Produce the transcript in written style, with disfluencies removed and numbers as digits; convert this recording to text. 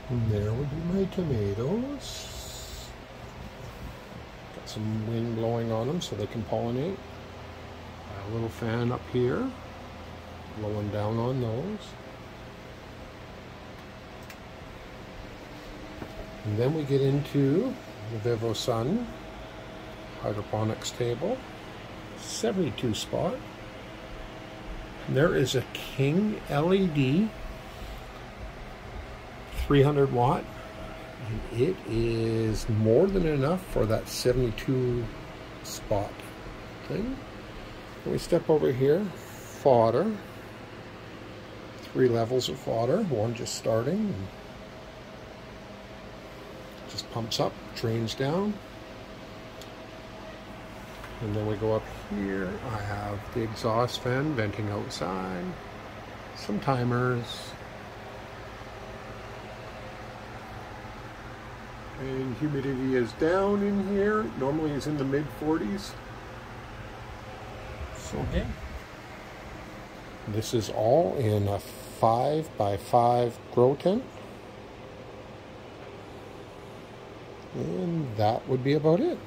And there would be my tomatoes. Got some wind blowing on them so they can pollinate. A little fan up here, blowing down on those. And then we get into the Vivosun hydroponics table, 72 spot. And there is a King LED 300 watt, and it is more than enough for that 72 spot thing. And we step over here, fodder, 3 levels of fodder, one just starting, just pumps up, drains down. And then we go up here, I have the exhaust fan venting outside, some timers, and humidity is down in here. Normally it's in the mid 40s. So okay. This is all in a 5x5 grow tent. And that would be about it.